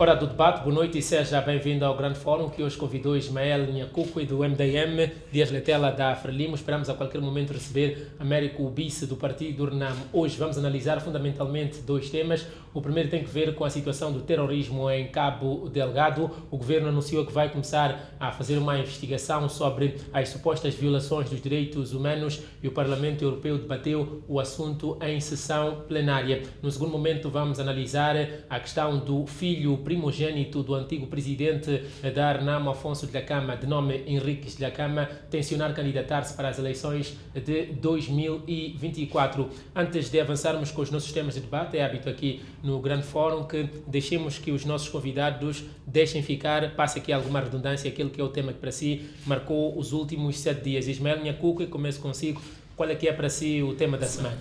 Hora do debate, boa noite e seja bem-vindo ao Grande Fórum, que hoje convidou Ismael Nhacuco do MDM, Dias Letela da Frelimo. Esperamos a qualquer momento receber Américo Bice do partido RNAM. Hoje vamos analisar fundamentalmente dois temas. O primeiro tem que ver com a situação do terrorismo em Cabo Delgado. O governo anunciou que vai começar a fazer uma investigação sobre as supostas violações dos direitos humanos e o Parlamento Europeu debateu o assunto em sessão plenária. No segundo momento vamos analisar a questão do filho primogênito do antigo presidente da RNAM, Afonso Dhlakama, de nome Henriques Dhlakama, tencionar candidatar-se para as eleições de 2024. Antes de avançarmos com os nossos temas de debate, é hábito aqui no Grande Fórum que deixemos que os nossos convidados deixem ficar, passe aqui alguma redundância, aquele que é o tema que para si marcou os últimos 7 dias. Ismael Nhacuco, começo consigo. Qual é que é para si o tema da semana?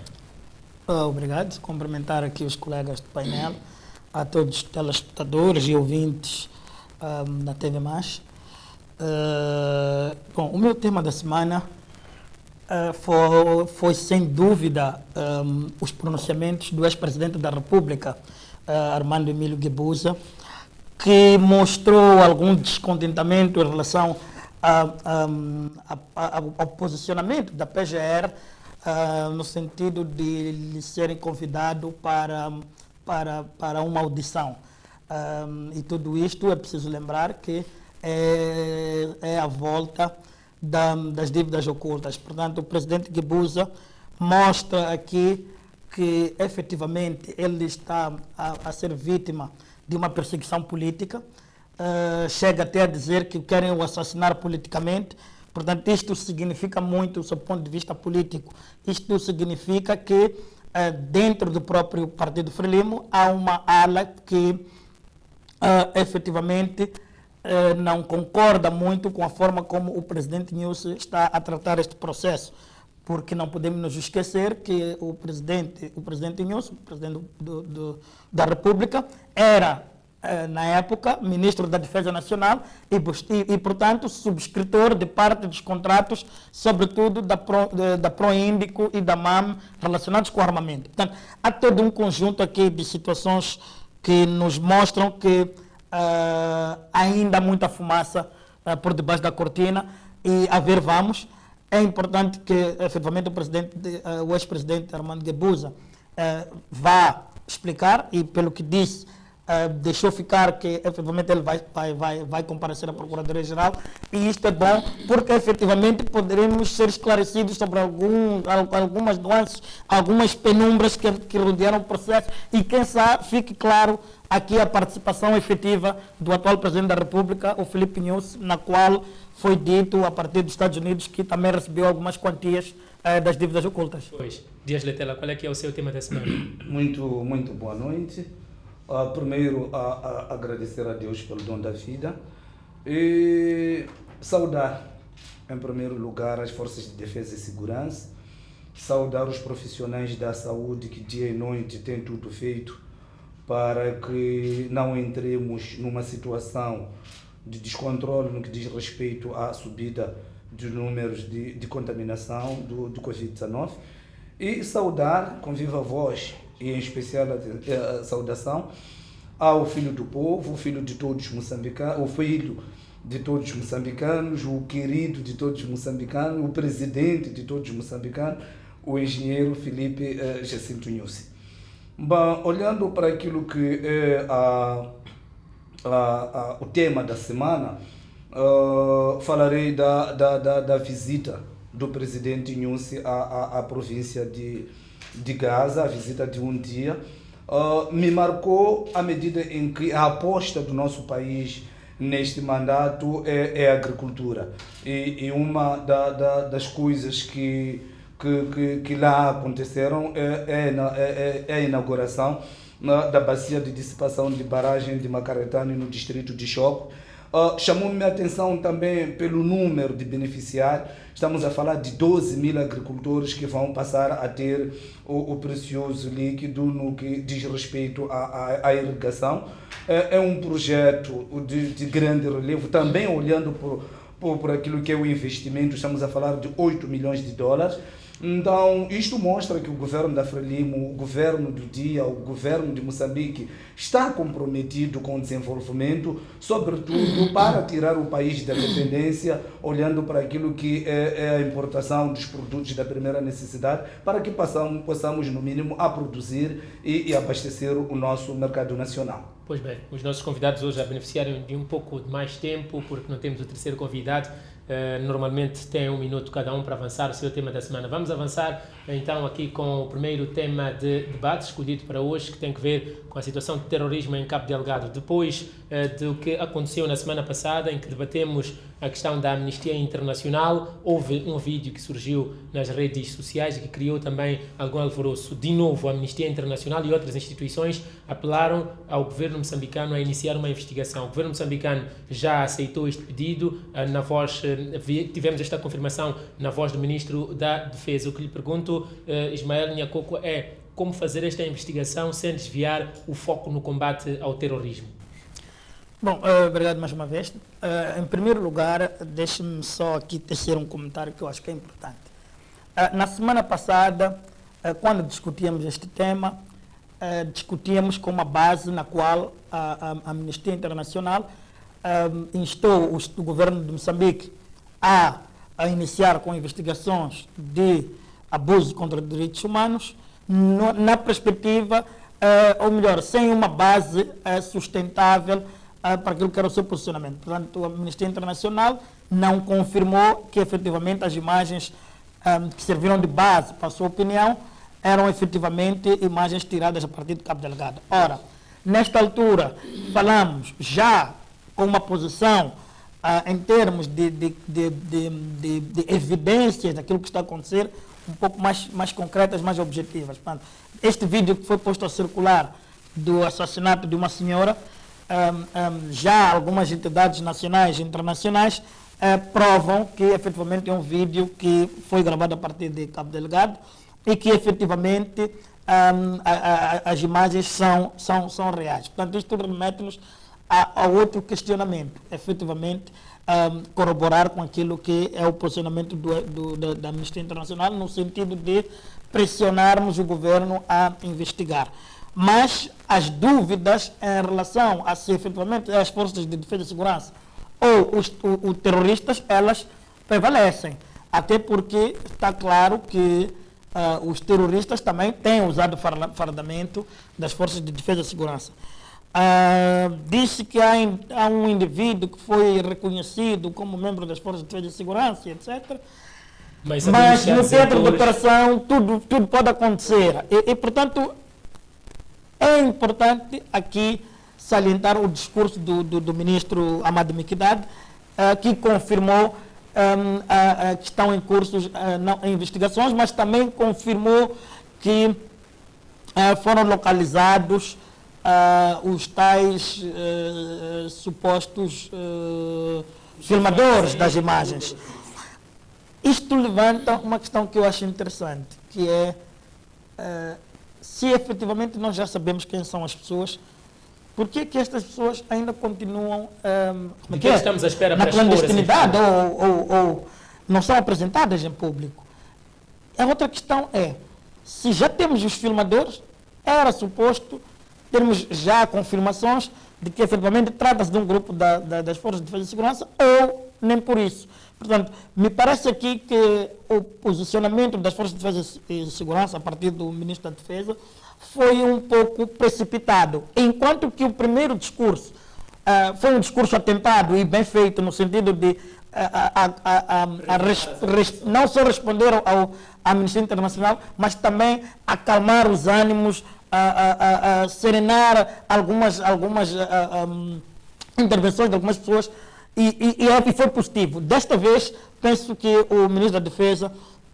Obrigado. Cumprimentar aqui os colegas do painel, a todos os telespectadores e ouvintes da TV+. Bom, o meu tema da semana foi sem dúvida os pronunciamentos do ex-presidente da República, Armando Emílio Guebuza, que mostrou algum descontentamento em relação ao posicionamento da PGR, no sentido de lhe serem convidados para uma audição. E tudo isto é preciso lembrar que é a volta das dívidas ocultas. Portanto, o presidente Guebuza mostra aqui que efetivamente ele está a ser vítima de uma perseguição política. Chega até a dizer que querem o assassinar politicamente. Portanto, isto significa muito, do seu ponto de vista político, isto significa que dentro do próprio Partido Frelimo há uma ala que efetivamente não concorda muito com a forma como o presidente Nyusi está a tratar este processo, porque não podemos nos esquecer que o presidente Nyusi, o presidente da República, era na época, ministro da Defesa Nacional e, portanto, subscritor de parte dos contratos, sobretudo da Proíndico e da MAM, relacionados com o armamento. Portanto, há todo um conjunto aqui de situações que nos mostram que ainda há muita fumaça por debaixo da cortina e a ver vamos. É importante que, efetivamente, o ex-presidente Armando Guebuza vá explicar e, pelo que disse, deixou ficar que efetivamente ele vai comparecer à Procuradoria-Geral, e isto é bom porque efetivamente poderemos ser esclarecidos sobre algumas nuances, algumas penumbras que rodearam o processo e quem sabe fique claro aqui a participação efetiva do atual Presidente da República, o Filipe Nyusi, na qual foi dito a partir dos Estados Unidos que também recebeu algumas quantias das dívidas ocultas. Pois, Dias Letela, qual é que é o seu tema da semana? Muito boa noite. Primeiro, agradecer a Deus pelo dom da vida e saudar, em primeiro lugar, as forças de defesa e segurança, saudar os profissionais da saúde que dia e noite têm tudo feito para que não entremos numa situação de descontrole no que diz respeito à subida dos números de contaminação do Covid-19 e saudar com viva voz e em especial a saudação ao filho do povo, o filho de todos os moçambicanos, o filho de todos os moçambicanos, o querido de todos os moçambicanos, o presidente de todos os moçambicanos, o engenheiro Filipe Jacinto Nyusi. Bom, olhando para aquilo que é o tema da semana, falarei da visita do presidente Nyusi à província de Gaza, a visita de um dia. Me marcou à medida em que a aposta do nosso país neste mandato é a agricultura. E uma das coisas que lá aconteceram é a inauguração da bacia de dissipação de barragem de Macaretane no distrito de Choco. Chamou-me a atenção também pelo número de beneficiários. Estamos a falar de 12 mil agricultores que vão passar a ter o precioso líquido no que diz respeito à irrigação. É um projeto de grande relevo, também olhando por aquilo que é o investimento. Estamos a falar de 8 milhões de dólares. Então, isto mostra que o governo da Frelimo, o governo do dia, o governo de Moçambique está comprometido com o desenvolvimento, sobretudo para tirar o país da dependência, olhando para aquilo que é a importação dos produtos da primeira necessidade, para que possamos no mínimo, a produzir e abastecer o nosso mercado nacional. Pois bem, os nossos convidados hoje já beneficiaram de um pouco de mais tempo, porque não temos o terceiro convidado. Normalmente tem 1 minuto cada um para avançar o seu tema da semana. Vamos avançar então aqui com o primeiro tema de debate escolhido para hoje, que tem que ver com a situação de terrorismo em Cabo Delgado. Depois do que aconteceu na semana passada, em que debatemos a questão da Amnistia Internacional, houve um vídeo que surgiu nas redes sociais e que criou também algum alvoroço. De novo, a Amnistia Internacional e outras instituições apelaram ao governo moçambicano a iniciar uma investigação. O governo moçambicano já aceitou este pedido. Tivemos esta confirmação na voz do Ministro da Defesa. O que lhe pergunto, Ismael Nhacoco, é como fazer esta investigação sem desviar o foco no combate ao terrorismo? Bom, obrigado mais uma vez. Em primeiro lugar, deixe-me só aqui tecer um comentário que eu acho que é importante. Na semana passada, quando discutíamos este tema, discutíamos com uma base na qual a Amnistia Internacional instou o governo de Moçambique a iniciar com investigações de abuso contra direitos humanos, na perspectiva, ou melhor, sem uma base sustentável para aquilo que era o seu posicionamento. Portanto, a Amnistia Internacional não confirmou que efetivamente as imagens que serviram de base para a sua opinião eram efetivamente imagens tiradas a partir de Cabo Delgado. Ora, nesta altura, falamos já com uma posição em termos de evidências daquilo que está a acontecer, um pouco mais concretas, mais objetivas. Portanto, este vídeo que foi posto a circular do assassinato de uma senhora, já algumas entidades nacionais e internacionais provam que efetivamente é um vídeo que foi gravado a partir de Cabo Delgado e que efetivamente as imagens são reais. Portanto, isto remete-nos a outro questionamento, efetivamente corroborar com aquilo que é o posicionamento da Amnistia Internacional, no sentido de pressionarmos o governo a investigar. Mas as dúvidas em relação a se efetivamente as forças de defesa e segurança ou os terroristas, elas prevalecem. Até porque está claro que os terroristas também têm usado fardamento das forças de defesa e segurança. Disse que há um indivíduo que foi reconhecido como membro das forças de defesa e segurança, etc. Mas no centro de operação tudo pode acontecer. E portanto, é importante aqui salientar o discurso do ministro Amado Miquidade, que confirmou que estão em curso investigações, mas também confirmou que foram localizados os tais supostos filmadores das imagens. Isto levanta uma questão que eu acho interessante, que é se efetivamente nós já sabemos quem são as pessoas, por que estas pessoas ainda continuam estamos à espera na para clandestinidade ou não são apresentadas em público? A outra questão é, se já temos os filmadores, era suposto termos já confirmações de que efetivamente trata-se de um grupo das Forças de Defesa e Segurança ou nem por isso. Portanto, me parece aqui que o posicionamento das Forças de Defesa e Segurança, a partir do Ministro da Defesa, foi um pouco precipitado. Enquanto que o primeiro discurso foi um discurso atentado e bem feito, no sentido de não só responder à Amnistia Internacional, mas também acalmar os ânimos, serenar algumas intervenções de algumas pessoas, e foi positivo. Desta vez, penso que o Ministro da Defesa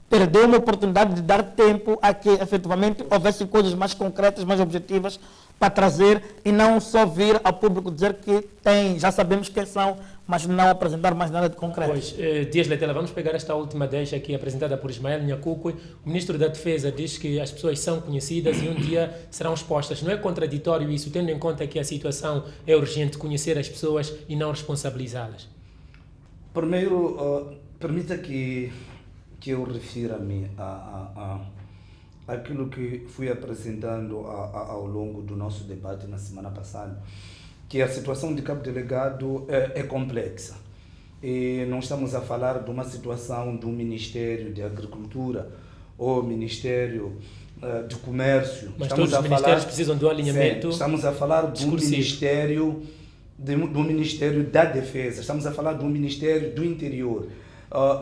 perdeu uma oportunidade de dar tempo a que efetivamente houvesse coisas mais concretas, mais objetivas para trazer e não só vir ao público dizer que já sabemos quem são, mas não apresentar mais nada de concreto. Pois, Dias Letela, vamos pegar esta última deixa aqui apresentada por Ismael Nhacoco. O Ministro da Defesa diz que as pessoas são conhecidas e um dia serão expostas. Não é contraditório isso, tendo em conta que a situação é urgente, conhecer as pessoas e não responsabilizá-las? Primeiro, permita que que eu refira-me àquilo que fui apresentando ao longo do nosso debate na semana passada, que a situação de Cabo Delgado é complexa. E não estamos a falar de uma situação do Ministério de Agricultura ou Ministério de Comércio. Mas todos os ministérios precisam de um alinhamento. Estamos a falar do Ministério da Defesa, estamos a falar do Ministério do Interior.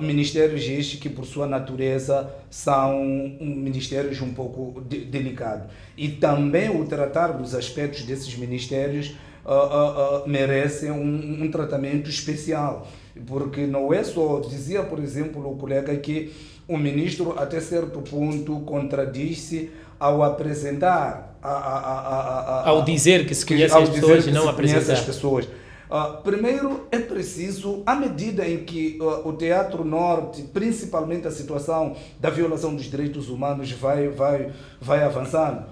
Ministérios estes que, por sua natureza, são ministérios um pouco delicados. E também o tratar dos aspectos desses ministérios merecem um tratamento especial. Porque não é só, dizia, por exemplo, o colega que o ministro, até certo ponto, contradiz-se ao apresentar, ao dizer que se conhecem as pessoas e não apresentar as pessoas. Primeiro, é preciso, à medida em que o Teatro Norte, principalmente a situação da violação dos direitos humanos vai avançando,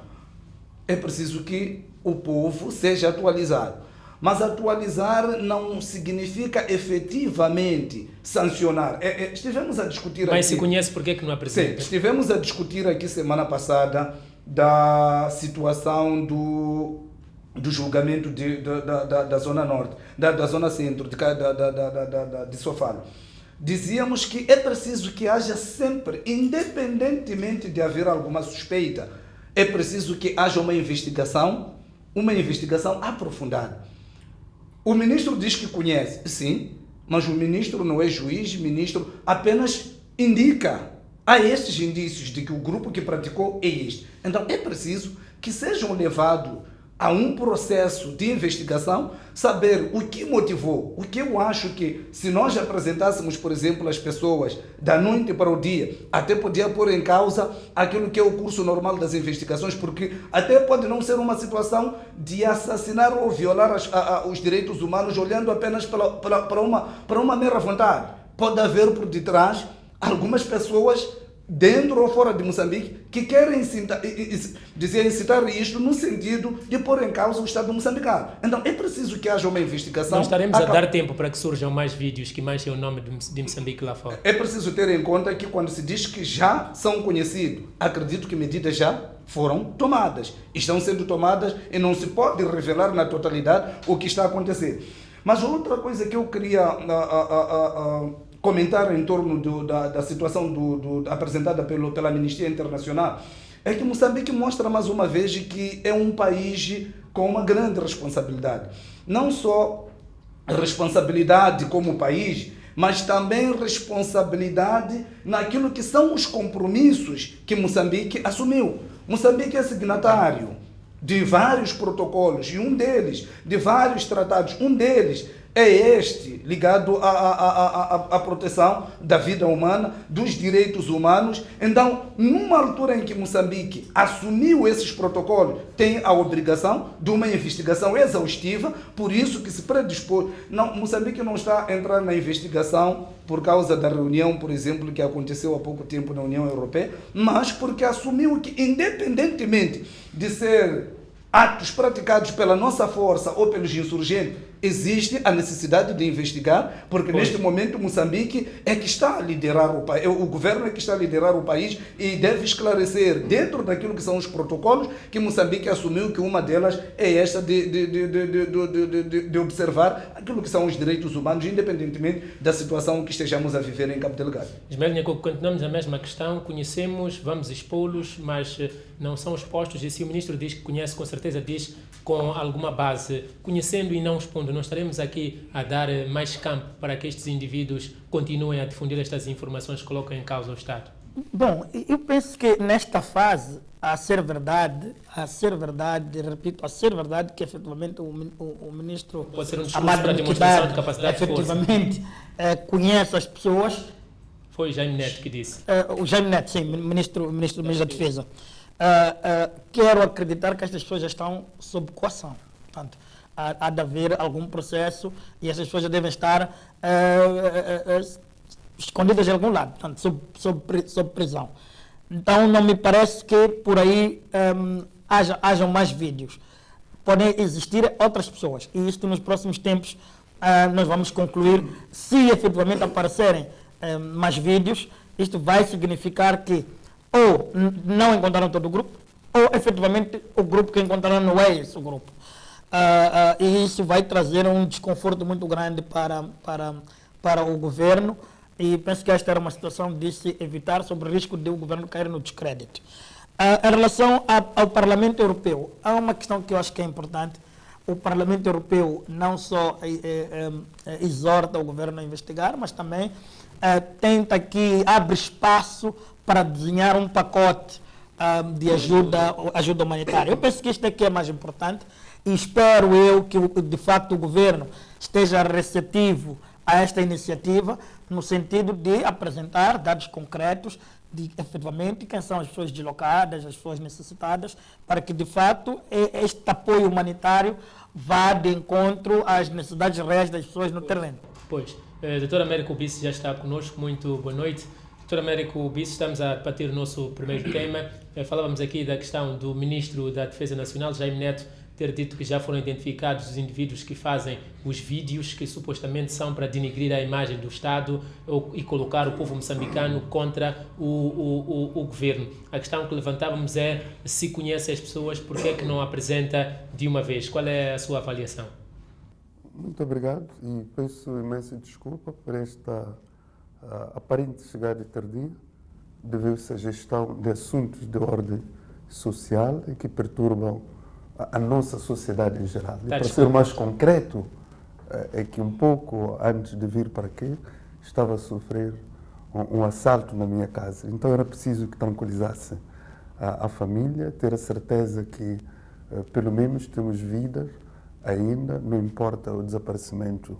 é preciso que o povo seja atualizado. Mas atualizar não significa efetivamente sancionar. Estivemos a discutir Mas se conhece, por que não apresenta? Sim, estivemos a discutir aqui semana passada da situação do julgamento da Zona Norte, da Zona Centro, de Sofala. Dizíamos que é preciso que haja sempre, independentemente de haver alguma suspeita, é preciso que haja uma investigação aprofundada. O ministro diz que conhece, sim, mas o ministro não é juiz, o ministro apenas indica. Há estes indícios de que o grupo que praticou é este. Então é preciso que sejam levados a um processo de investigação, saber o que motivou, o que eu acho que, se nós apresentássemos, por exemplo, as pessoas da noite para o dia, até podia pôr em causa aquilo que é o curso normal das investigações, porque até pode não ser uma situação de assassinar ou violar os direitos humanos olhando apenas para uma mera vontade. Pode haver por detrás algumas pessoas dentro ou fora de Moçambique, que querem incitar isto no sentido de pôr em causa o Estado moçambicano. Então é preciso que haja uma investigação. Não estaremos a dar tempo para que surjam mais vídeos que manchem o nome de Moçambique lá fora. É preciso ter em conta que quando se diz que já são conhecidos, acredito que medidas já foram tomadas. Estão sendo tomadas e não se pode revelar na totalidade o que está a acontecer. Mas outra coisa que eu queria comentar em torno da situação apresentada pela Amnistia Internacional é que Moçambique mostra mais uma vez que é um país com uma grande responsabilidade. Não só responsabilidade como país, mas também responsabilidade naquilo que são os compromissos que Moçambique assumiu. Moçambique é signatário de vários protocolos e um deles, de vários tratados, um deles é este, ligado à proteção da vida humana, dos direitos humanos. Então, numa altura em que Moçambique assumiu esses protocolos, tem a obrigação de uma investigação exaustiva, por isso que se predispôs. Moçambique não está a entrar na investigação por causa da reunião, por exemplo, que aconteceu há pouco tempo na União Europeia, mas porque assumiu que, independentemente de ser atos praticados pela nossa força ou pelos insurgentes, existe a necessidade de investigar, porque neste momento Moçambique é que está a liderar o país, o governo é que está a liderar o país e deve esclarecer, dentro daquilo que são os protocolos, que Moçambique assumiu, que uma delas é esta de observar aquilo que são os direitos humanos, independentemente da situação que estejamos a viver em Cabo Delgado. Ismael Nhacuco, continuamos a mesma questão, conhecemos, vamos expô-los, mas não são expostos, e se o ministro diz que conhece, com certeza diz com alguma base, conhecendo e não expondo, não estaremos aqui a dar mais campo para que estes indivíduos continuem a difundir estas informações que colocam em causa o Estado? Bom, eu penso que nesta fase, a ser verdade, repito, a ser verdade que efetivamente o ministro pode ser um discurso para a demonstração de capacidade de força. Efetivamente conhece as pessoas. Foi o Jaime Neto que disse. O Jaime Neto, sim, ministro da Defesa. Quero acreditar que estas pessoas já estão sob coação. Portanto, há de haver algum processo e essas pessoas já devem estar escondidas de algum lado, portanto, sob prisão. Então, não me parece que por aí hajam mais vídeos. Podem existir outras pessoas e isto nos próximos tempos nós vamos concluir se efetivamente aparecerem mais vídeos isto vai significar que ou não encontraram todo o grupo, ou efetivamente o grupo que encontraram não é esse o grupo. E isso vai trazer um desconforto muito grande para o governo, e penso que esta era uma situação de se evitar, sob o risco de o governo cair no descrédito. Em relação ao Parlamento Europeu, há uma questão que eu acho que é importante. O Parlamento Europeu não só exorta o governo a investigar, mas também tenta aqui, abre espaço para desenhar um pacote de ajuda humanitária. Eu penso que isto aqui é mais importante e espero eu que, de facto, o governo esteja receptivo a esta iniciativa, no sentido de apresentar dados concretos de, efetivamente, quem são as pessoas deslocadas, as pessoas necessitadas, para que, de fato, este apoio humanitário vá de encontro às necessidades reais das pessoas no terreno. Pois, Dr. Américo Bice já está conosco, muito boa noite. Dr. Américo Bice, estamos a debater o nosso primeiro tema. Falávamos aqui da questão do Ministro da Defesa Nacional, Jaime Neto, ter dito que já foram identificados os indivíduos que fazem os vídeos que supostamente são para denegrir a imagem do Estado e colocar o povo moçambicano contra o governo. A questão que levantávamos é se conhece as pessoas, por que é que não apresenta de uma vez? Qual é a sua avaliação? Muito obrigado e peço imensa desculpa por esta aparente chegada tardia, devido-se à gestão de assuntos de ordem social e que perturbam a nossa sociedade em geral. E para ser mais concreto, é que um pouco antes de vir para aqui, estava a sofrer um assalto na minha casa. Então era preciso que tranquilizasse a família, ter a certeza que pelo menos temos vidas ainda, não importa o desaparecimento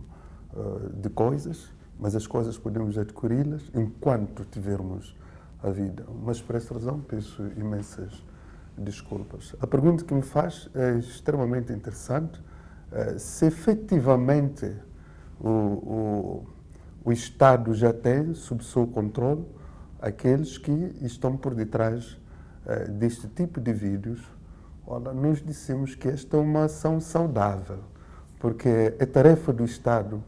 de coisas, mas as coisas podemos adquiri-las enquanto tivermos a vida. Mas por essa razão peço imensas desculpas. A pergunta que me faz é extremamente interessante. Se efetivamente o Estado já tem sob seu controle aqueles que estão por detrás deste tipo de vídeos, olha, nós dissemos que esta é uma ação saudável, porque é tarefa do Estado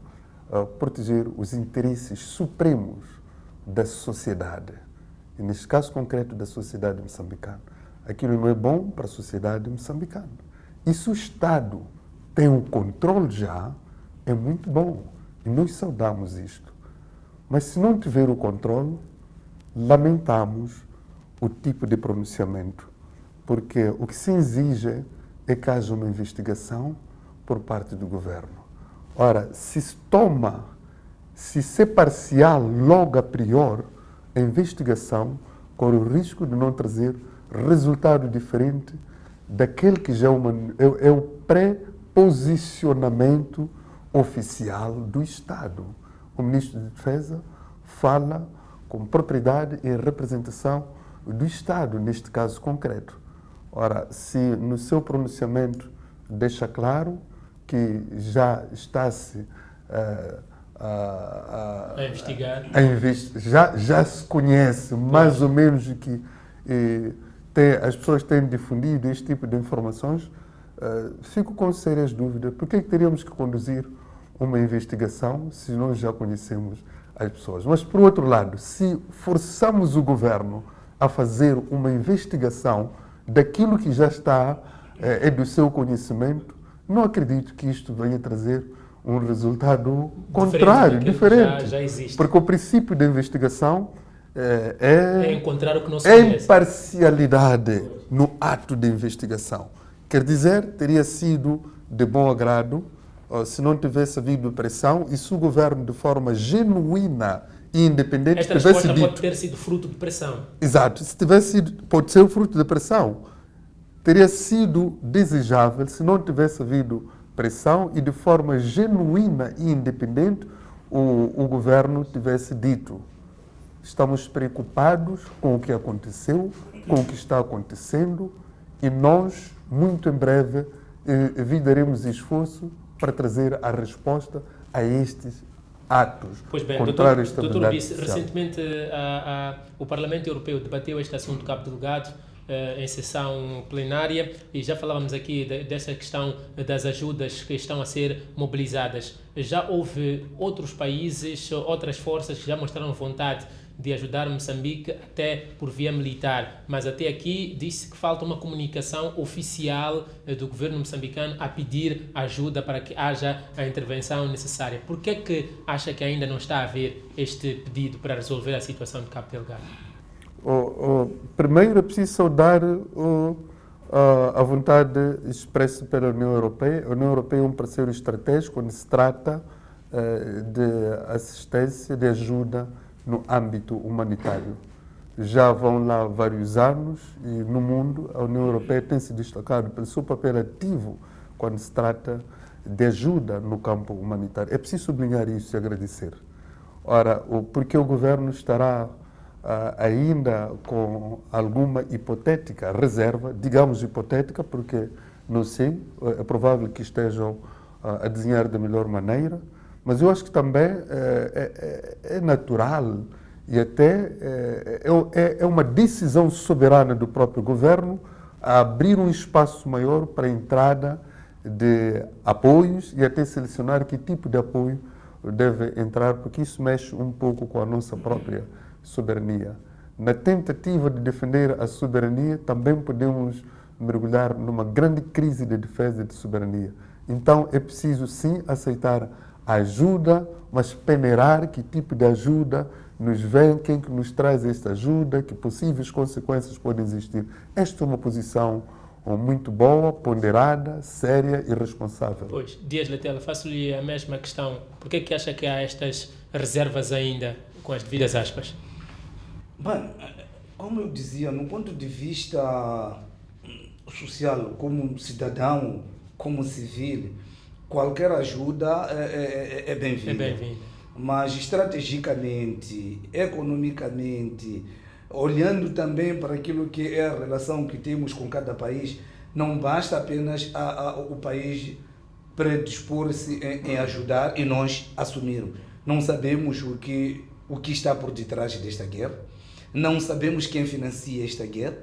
proteger os interesses supremos da sociedade, e neste caso concreto da sociedade moçambicana. Aquilo não é bom para a sociedade moçambicana. E se o Estado tem um controle já, é muito bom. E nós saudamos isto. Mas se não tiver o controle, lamentamos o tipo de pronunciamento. Porque o que se exige é que haja uma investigação por parte do governo. Ora, se é parcial logo a priori, a investigação corre o risco de não trazer resultado diferente daquele que já é o pré-posicionamento oficial do Estado. O Ministro da Defesa fala com propriedade e representação do Estado, neste caso concreto. Ora, se no seu pronunciamento deixa claro que já está-se a investigar, já se conhece mais ou menos que as pessoas têm difundido este tipo de informações, fico com sérias dúvidas. Por que teríamos que conduzir uma investigação se nós já conhecemos as pessoas? Mas, por outro lado, se forçamos o governo a fazer uma investigação daquilo que já está, é do seu conhecimento, não acredito que isto venha trazer um resultado contrário, diferente. Já existe. Porque o princípio da investigação é encontrar o que não se conhece. Imparcialidade no ato de investigação. Quer dizer, teria sido de bom agrado se não tivesse havido pressão e se o governo, de forma genuína e independente, esta resposta pode ter sido fruto de pressão. Exato. Se tivesse sido, pode ser fruto de pressão. Teria sido desejável se não tivesse havido pressão e de forma genuína e independente o governo tivesse dito: estamos preocupados com o que aconteceu, com o que está acontecendo e nós, muito em breve, daremos esforço para trazer a resposta a estes atos. Pois bem, contrários à Dr. estabilidade Bice, social. recentemente o Parlamento Europeu debateu este assunto, cabo delegado, em sessão plenária, e já falávamos aqui dessa questão das ajudas que estão a ser mobilizadas. Já houve outros países, outras forças que já mostraram vontade de ajudar Moçambique até por via militar, mas até aqui disse que falta uma comunicação oficial do governo moçambicano a pedir ajuda para que haja a intervenção necessária. Por que é que acha que ainda não está a haver este pedido para resolver a situação de Cabo Delgado? Primeiro é preciso saudar a vontade expressa pela União Europeia. A União Europeia é um parceiro estratégico quando se trata de assistência, de ajuda no âmbito humanitário. Já vão lá vários anos e no mundo a União Europeia tem se destacado pelo seu papel ativo quando se trata de ajuda no campo humanitário. É preciso sublinhar isso e agradecer. Ora, porque o governo estará ainda com alguma hipotética reserva, digamos hipotética, porque não sei, é provável que estejam a desenhar da melhor maneira, mas eu acho que também é natural e até é uma decisão soberana do próprio governo a abrir um espaço maior para a entrada de apoios e até selecionar que tipo de apoio deve entrar, porque isso mexe um pouco com a nossa própria soberania. Na tentativa de defender a soberania, também podemos mergulhar numa grande crise de defesa de soberania. Então, é preciso sim aceitar a ajuda, mas peneirar que tipo de ajuda nos vem, quem que nos traz esta ajuda, que possíveis consequências podem existir. Esta é uma posição muito boa, ponderada, séria e responsável. Pois, Dias Letela, faço-lhe a mesma questão. Por que é que acha que há estas reservas ainda, com as devidas aspas? Bem, como eu dizia, no ponto de vista social, como cidadão, como civil, qualquer ajuda é bem-vinda. É bem-vinda. Mas estrategicamente, economicamente, olhando também para aquilo que é a relação que temos com cada país, não basta apenas o país predispor-se em ajudar e nós assumirmos. Não sabemos o que está por detrás desta guerra, não sabemos quem financia esta guerra,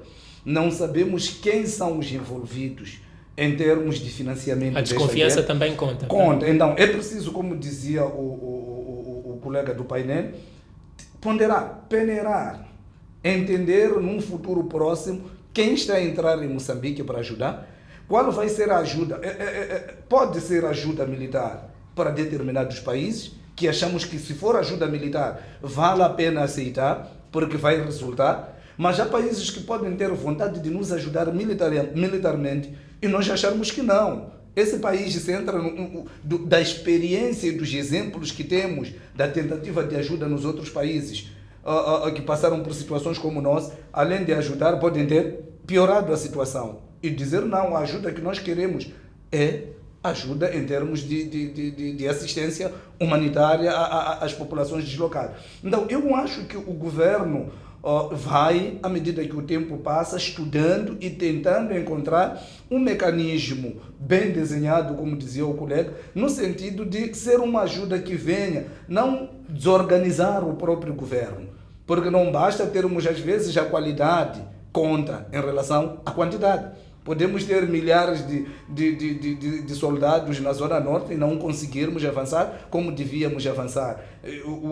não sabemos quem são os envolvidos em termos de financiamento desta guerra. A desconfiança também conta. Conta. Então, é preciso, como dizia o colega do painel, ponderar, peneirar, entender num futuro próximo quem está a entrar em Moçambique para ajudar, qual vai ser a ajuda. Pode ser ajuda militar para determinados países, que achamos que se for ajuda militar vale a pena aceitar, porque vai resultar, mas há países que podem ter vontade de nos ajudar militarmente e nós acharmos que não. Esse país se entra da experiência e dos exemplos que temos da tentativa de ajuda nos outros países que passaram por situações como nós, além de ajudar, podem ter piorado a situação. E dizer não, a ajuda que nós queremos é ajuda em termos de assistência humanitária às populações deslocadas. Então, eu acho que o governo vai, à medida que o tempo passa, estudando e tentando encontrar um mecanismo bem desenhado, como dizia o colega, no sentido de ser uma ajuda que venha, não desorganizar o próprio governo, porque não basta termos, às vezes, a qualidade conta em relação à quantidade. Podemos ter milhares de soldados na Zona Norte e não conseguirmos avançar como devíamos avançar.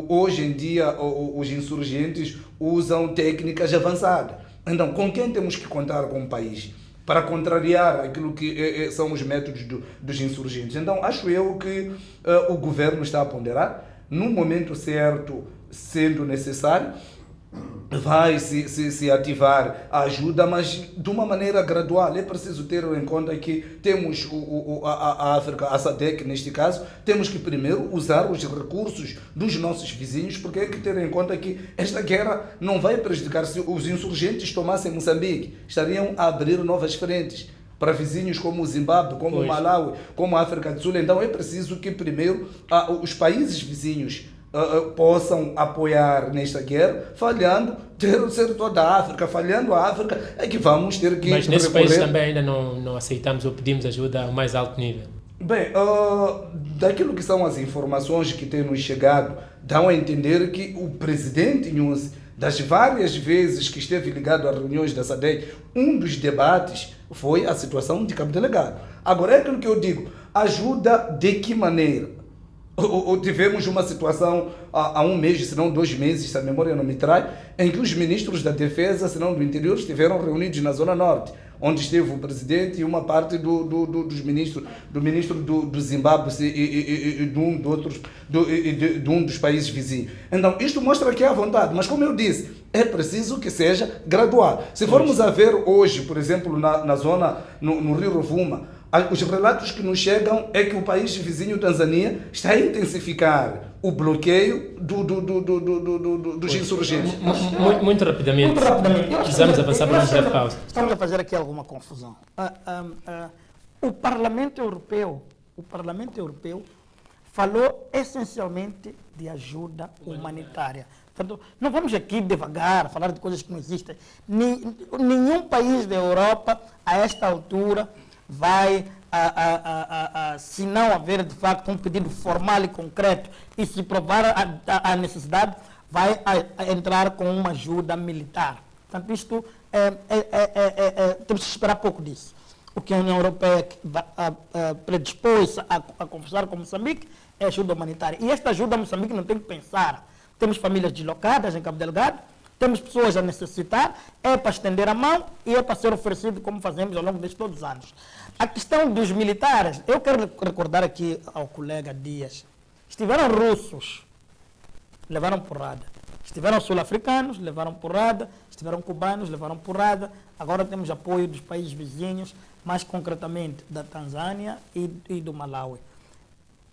Hoje em dia, os insurgentes usam técnicas avançadas. Então, com quem temos que contar como país para contrariar aquilo que são os métodos dos insurgentes? Então, acho eu que o governo está a ponderar, no momento certo, sendo necessário, vai se ativar a ajuda, mas de uma maneira gradual. É preciso ter em conta que temos a África, a SADC neste caso, temos que primeiro usar os recursos dos nossos vizinhos, porque é que ter em conta que esta guerra não vai prejudicar. Se os insurgentes tomassem Moçambique, estariam a abrir novas frentes para vizinhos como o Zimbábue, como o Malawi, como a África do Sul. Então é preciso que primeiro os países vizinhos possam apoiar nesta guerra, falhando, ser toda a África, falhando a África, é que vamos ter que Mas nesse país também ainda não aceitamos ou pedimos ajuda ao mais alto nível? Bem, daquilo que são as informações que têm nos chegado, dão a entender que o presidente Nyusi, das várias vezes que esteve ligado a reuniões da SADC, um dos debates foi a situação de Cabo Delgado. Agora é aquilo que eu digo, ajuda de que maneira? Tivemos uma situação há um mês, se não 2 meses, se a memória não me trai, em que os ministros da Defesa, se não do Interior, estiveram reunidos na Zona Norte, onde esteve o presidente e uma parte dos ministros, do ministro do Zimbábue e de um dos países vizinhos. Então, isto mostra que há vontade, mas como eu disse, é preciso que seja gradual. Se formos a ver hoje, por exemplo, na zona, no Rio Rovuma, os relatos que nos chegam é que o país vizinho Tanzânia está a intensificar o bloqueio dos insurgentes. Muito rapidamente. Precisamos avançar para uma breve pausa. Estamos a fazer aqui alguma confusão. O Parlamento Europeu falou essencialmente de ajuda humanitária. Portanto, não vamos aqui devagar falar de coisas que não existem. Nenhum país da Europa, a esta altura, vai, se não haver de facto um pedido formal e concreto e se provar a necessidade, vai entrar com uma ajuda militar. Portanto, isto temos que esperar pouco disso. O que a União Europeia predispôs a conversar com Moçambique é ajuda humanitária. E esta ajuda a Moçambique não tem que pensar. Temos famílias deslocadas em Cabo Delgado, temos pessoas a necessitar, é para estender a mão e é para ser oferecido como fazemos ao longo destes todos os anos. A questão dos militares, eu quero recordar aqui ao colega Dias, estiveram russos, levaram porrada. Estiveram sul-africanos, levaram porrada. Estiveram cubanos, levaram porrada. Agora temos apoio dos países vizinhos, mais concretamente da Tanzânia e do Malawi.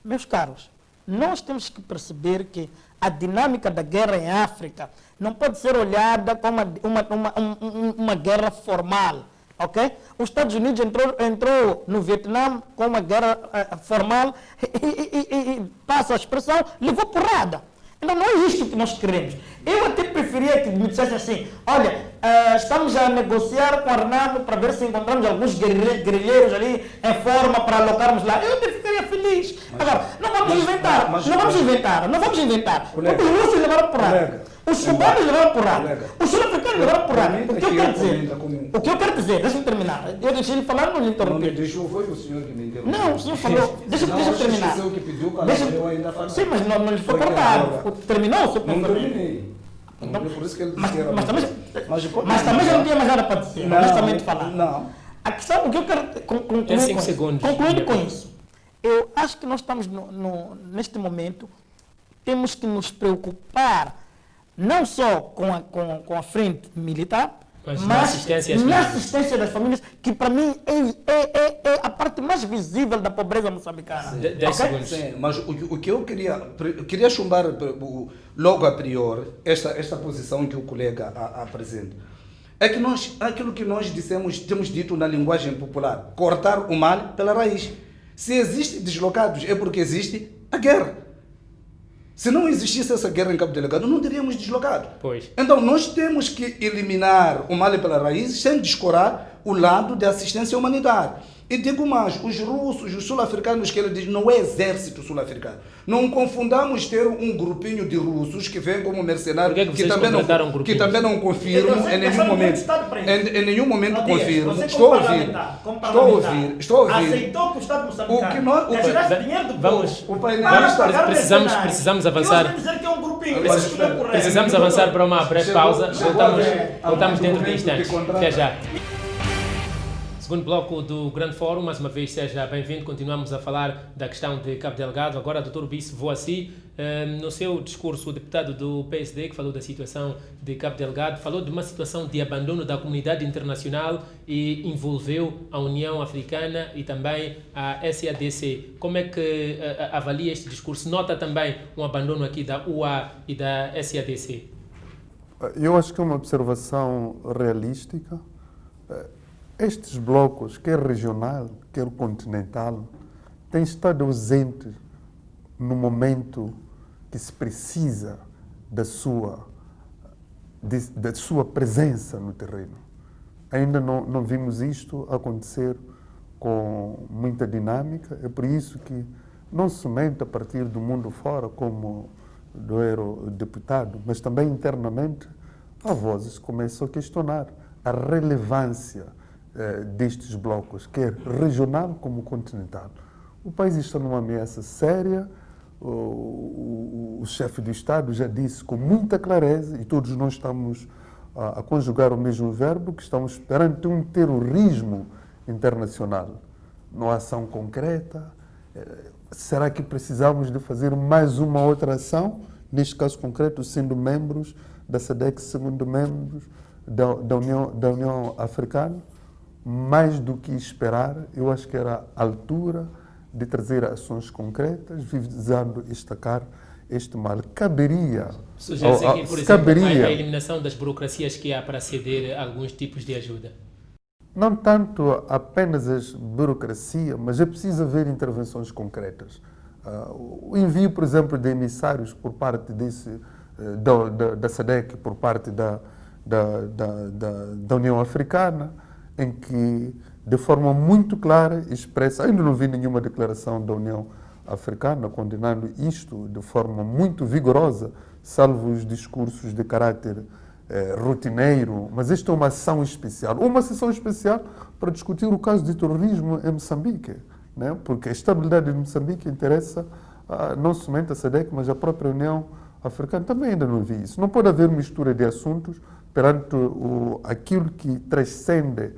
Meus caros, nós temos que perceber que a dinâmica da guerra em África não pode ser olhada como uma guerra formal, ok? Os Estados Unidos entrou no Vietnã com uma guerra formal e passa a expressão, levou porrada. Então não é isto que nós queremos. Eu até preferia que me dissessem assim, olha, estamos a negociar com a Renamo para ver se encontramos alguns guerrilheiros ali em forma para alocarmos lá. Eu até ficaria feliz. Agora, não vamos inventar. Porque os russos levaram porrada. Os cubanos levaram porrada. Os sul-africanos levaram porrada. O que eu quero dizer, deixa-me terminar. Eu deixei ele falar, não lhe interrompi. Foi o senhor que me interrompeu. Não, o senhor falou. Deixa-me terminar. Eu ainda falo. Sim, mas não lhe foi cortado. Terminou o seu Não pensamento? terminei. Então, Por isso que ele disse que era mas mas também já não tinha mais nada para dizer, honestamente falar. Não. A questão, o que eu quero concluir, É 5 segundos. concluindo com isso, eu acho que nós estamos, neste momento, temos que nos preocupar não só com a frente militar, Mas na assistência às na famílias. assistência das famílias, que para mim é a parte mais visível da pobreza moçambicana. 10 Ok? segundos. Sim, mas o que eu queria chumbar logo a priori esta posição que o colega apresenta. É que aquilo que nós temos dito na linguagem popular, cortar o mal pela raiz. Se existem deslocados é porque existe a guerra. Se não existisse essa guerra em Cabo Delgado, não teríamos deslocado. Pois. Então, nós temos que eliminar o mal pela raiz sem descurar o lado da assistência humanitária. E digo mais, os russos, os sul-africanos, que ele diz, não é exército sul-africano. Não confundamos ter um grupinho de russos que vem como mercenário, Por que vocês que também não confirmo em nenhum momento. Em nenhum momento confirmo. Você, Estou a como ouvir. parlamentar, Estou a ouvir. Aceitou que o Estado O que moçambicano nós- tirasse dinheiro do Vamos- povo o para painelista- pagar precisamos mercenários. avançar. E você dizer que é um grupinho, Mas isso não é correto. Precisamos avançar para uma breve pausa. Chegou a ver Voltamos dentro de argumento instantes. que contrata. Até já. Segundo bloco do Grande Fórum, mais uma vez seja bem-vindo. Continuamos a falar da questão de Cabo Delgado. Agora, Dr. Bice Voaci, no seu discurso, o deputado do PSD, que falou da situação de Cabo Delgado, falou de uma situação de abandono da comunidade internacional e envolveu a União Africana e também a SADC. Como é que avalia este discurso? Nota também um abandono aqui da UA e da SADC? Eu acho que é uma observação realística. Estes blocos, quer regional, quer continental, têm estado ausentes no momento que se precisa da sua presença no terreno. Ainda não vimos isto acontecer com muita dinâmica, é por isso que, não somente a partir do mundo fora, como do eurodeputado, mas também internamente, há vozes que começam a questionar a relevância destes blocos, quer regional como continental. O país está numa ameaça séria, o chefe de Estado já disse com muita clareza, e todos nós estamos a conjugar o mesmo verbo, que estamos perante um terrorismo internacional. Não há ação concreta. Será que precisamos de fazer mais uma outra ação? Neste caso concreto, sendo membros da SADC, sendo membros da União Africana, mais do que esperar, eu acho que era a altura de trazer ações concretas, visando destacar este mal. Caberia... Sugere-se aqui, por exemplo, a eliminação das burocracias que há para ceder a alguns tipos de ajuda. Não tanto apenas a burocracia, mas é preciso haver intervenções concretas. O envio, por exemplo, de emissários por parte da SADC, por parte da União Africana, em que, de forma muito clara e expressa, ainda não vi nenhuma declaração da União Africana condenando isto de forma muito vigorosa, salvo os discursos de caráter rotineiro, mas esta é uma ação especial. Uma sessão especial para discutir o caso de terrorismo em Moçambique, né? Porque a estabilidade de Moçambique interessa não somente a SADC, mas a própria União Africana. Também ainda não vi isso. Não pode haver mistura de assuntos perante aquilo que transcende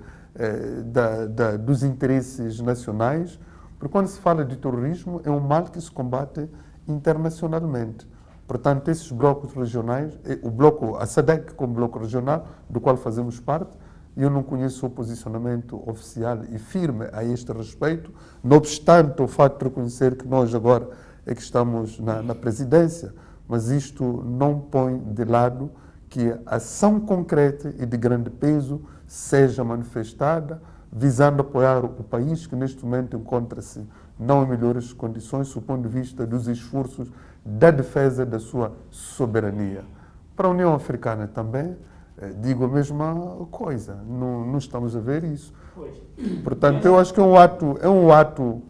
dos interesses nacionais, porque quando se fala de terrorismo é um mal que se combate internacionalmente. Portanto, esses blocos regionais, a SADC como bloco regional, do qual fazemos parte, eu não conheço o posicionamento oficial e firme a este respeito, não obstante o facto de reconhecer que nós agora é que estamos na presidência, mas isto não põe de lado que a ação concreta e de grande peso seja manifestada, visando apoiar o país que neste momento encontra-se não em melhores condições, do ponto de vista dos esforços da defesa da sua soberania. Para a União Africana também, digo a mesma coisa, não estamos a ver isso. Portanto, eu acho que é um ato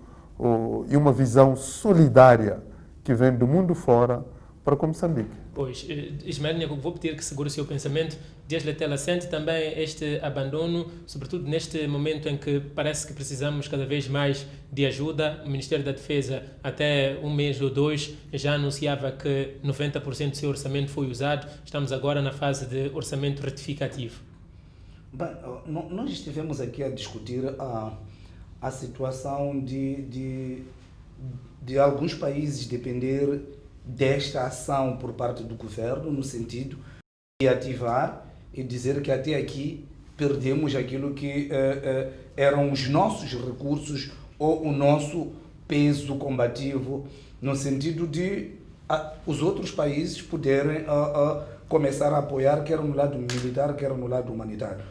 e uma visão solidária que vem do mundo fora para Moçambique. Pois, Ismael, vou pedir que segure o seu pensamento. Dias Letela sente também este abandono, sobretudo neste momento em que parece que precisamos cada vez mais de ajuda. O Ministério da Defesa, até um mês ou dois, já anunciava que 90% do seu orçamento foi usado. Estamos agora na fase de orçamento retificativo. Bem, nós estivemos aqui a discutir a situação de alguns países depender desta ação por parte do governo, no sentido de ativar e dizer que até aqui perdemos aquilo que eram os nossos recursos ou o nosso peso combativo, no sentido de os outros países poderem começar a apoiar, quer no lado militar, quer no lado humanitário.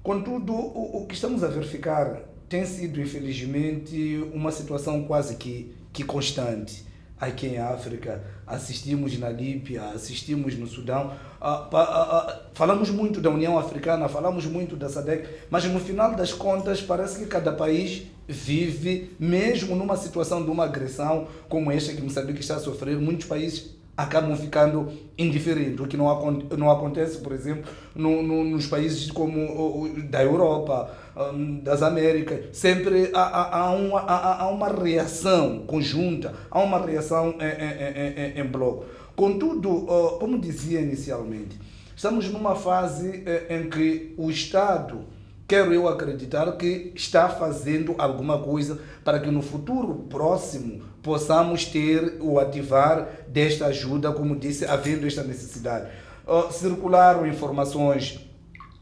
Contudo, o que estamos a verificar tem sido, infelizmente, uma situação quase que constante. Aqui em África, assistimos na Líbia, assistimos no Sudão, falamos muito da União Africana, falamos muito da SADC, mas no final das contas parece que cada país vive, mesmo numa situação de uma agressão como esta que Moçambique está a sofrer, muitos países acabam ficando indiferentes, o que não acontece, por exemplo, nos países como da Europa, das Américas. Sempre há uma reação conjunta, há uma reação em bloco. Contudo, como dizia inicialmente, estamos numa fase em que o Estado, quero eu acreditar, que está fazendo alguma coisa para que no futuro próximo possamos ter ou ativar desta ajuda, como disse, havendo esta necessidade. Circularam informações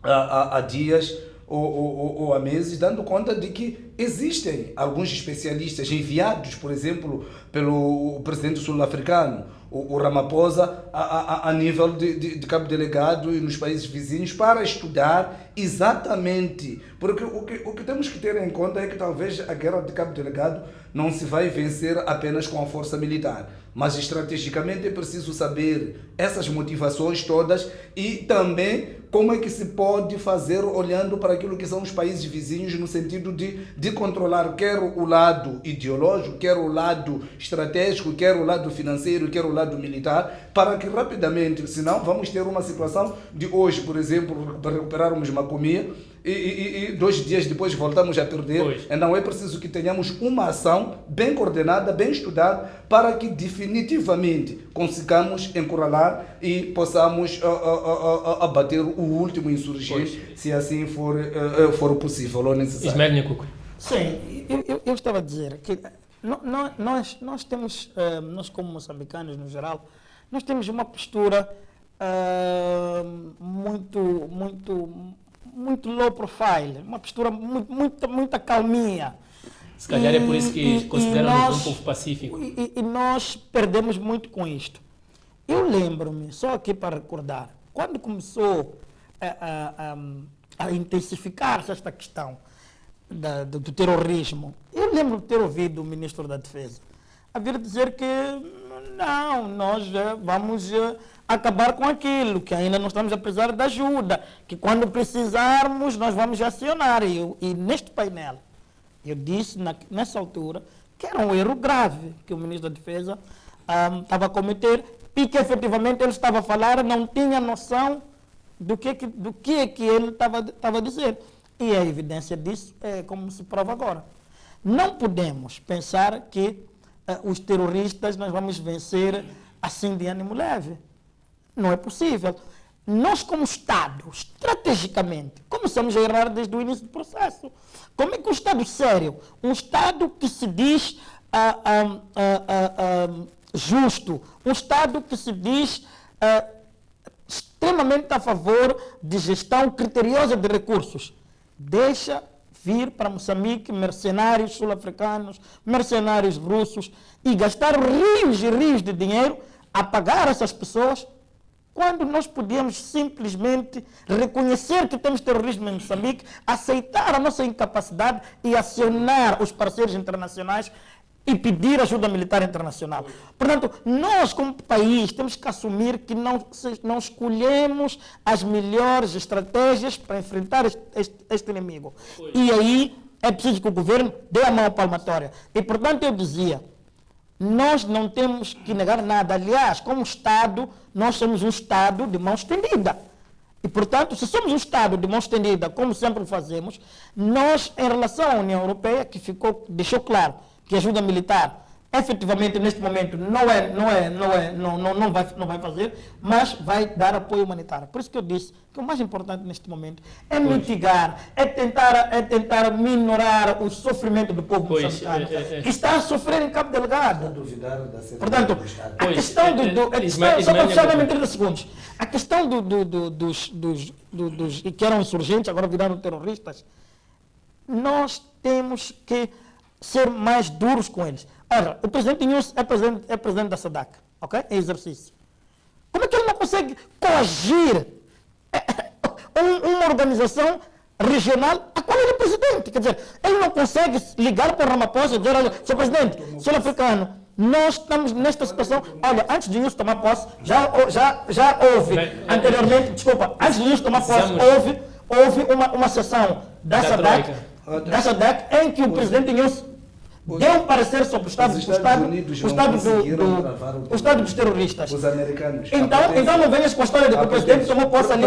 há dias ou há meses, dando conta de que existem alguns especialistas enviados, por exemplo, pelo presidente sul-africano, o Ramaphosa, a nível de cabo delegado e nos países vizinhos, para estudar exatamente, porque o que temos que ter em conta é que talvez a guerra de cabo delegado não se vai vencer apenas com a força militar, mas estrategicamente é preciso saber essas motivações todas e também como é que se pode fazer olhando para aquilo que são os países vizinhos, no sentido de controlar quer o lado ideológico, quer o lado estratégico, quer o lado financeiro, quer o lado militar, para que rapidamente, senão vamos ter uma situação de hoje, por exemplo, para recuperarmos Macomia, e 2 dias depois voltamos a perder. Pois. Então é preciso que tenhamos uma ação bem coordenada, bem estudada, para que definitivamente consigamos encurralar e possamos abater o último insurgente, se assim for possível ou necessário. Ismael Nhacuco. Sim, eu estava a dizer que nós temos, nós como moçambicanos no geral, nós temos uma postura muito low profile, uma postura muita calminha. Se calhar é por isso que consideramos um povo pacífico. E nós perdemos muito com isto. Eu lembro-me, só aqui para recordar, quando começou a intensificar-se esta questão do terrorismo, eu lembro de ter ouvido o ministro da Defesa a vir dizer que não, nós vamos acabar com aquilo, que ainda não estamos a precisar de ajuda, que quando precisarmos nós vamos acionar. E neste painel, eu disse nessa altura que era um erro grave que o ministro da Defesa estava a cometer e que efetivamente ele estava a falar, não tinha noção do que ele estava a dizer. E a evidência disso é como se prova agora. Não podemos pensar que os terroristas nós vamos vencer assim de ânimo leve. Não é possível. Nós, como Estado, estrategicamente, começamos a errar desde o início do processo. Como é que um Estado sério, um Estado que se diz justo, um Estado que se diz extremamente a favor de gestão criteriosa de recursos, deixa vir para Moçambique mercenários sul-africanos, mercenários russos e gastar rios e rios de dinheiro a pagar essas pessoas, quando nós podíamos simplesmente reconhecer que temos terrorismo em Moçambique, aceitar a nossa incapacidade e acionar os parceiros internacionais e pedir ajuda militar internacional. Portanto, nós como país temos que assumir que não escolhemos as melhores estratégias para enfrentar este inimigo. E aí é preciso que o governo dê a mão palmatória. E portanto eu dizia, nós não temos que negar nada. Aliás, como Estado, nós somos um Estado de mão estendida. E, portanto, se somos um Estado de mão estendida, como sempre fazemos, nós, em relação à União Europeia, que deixou claro que ajuda militar, efetivamente, neste momento, não vai fazer, mas vai dar apoio humanitário. Por isso que eu disse que o mais importante neste momento é mitigar, é tentar minorar o sofrimento do povo moçambicano, que está a sofrer em Cabo Delgado. Portanto, a questão só 30 segundos. A questão dos que eram insurgentes, agora viraram terroristas, nós temos que ser mais duros com eles. Olha, o presidente Inhosso é presidente da SADC, ok? Em exercício. Como é que ele não consegue coagir uma organização regional a qual ele é presidente? Quer dizer, ele não consegue ligar para o Ramaphosa e dizer, olha, Sr. Presidente, sul-africano, nós estamos nesta situação. Olha, antes de Inhosso tomar posse, já houve, anteriormente, desculpa, antes de Inhosso tomar posse, houve uma sessão da SADC em que o presidente Inhosso deu um parecer sobre o Estado dos terroristas. Os americanos. Então não venhas com a história de que o presidente tomou posse ali.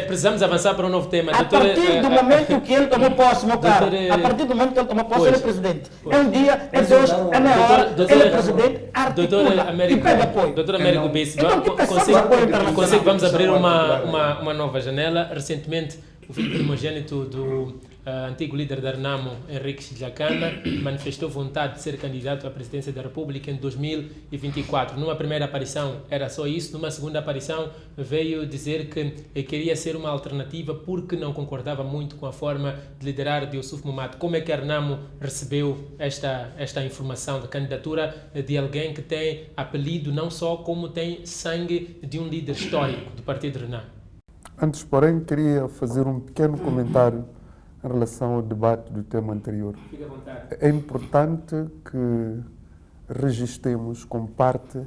Precisamos avançar para um novo tema. A partir do momento que ele tomou posse, meu caro, a partir do momento que ele tomou posse, ele é presidente. É um dia, é dois, é meia hora, ele é presidente, articula e pede apoio. Doutor Américo Bispo, vamos abrir uma nova janela. Recentemente, o filho primogênito do antigo líder da Renamo, Henrique Chilacanda, manifestou vontade de ser candidato à presidência da República em 2024. Numa primeira aparição era só isso, numa segunda aparição veio dizer que queria ser uma alternativa porque não concordava muito com a forma de liderar de Yusuf Mahamat. Como é que a Renamo recebeu esta informação de candidatura de alguém que tem apelido não só, como tem sangue de um líder histórico do Partido Renamo? Antes, porém, queria fazer um pequeno comentário em relação ao debate do tema anterior. Fique à vontade. É importante que registremos como parte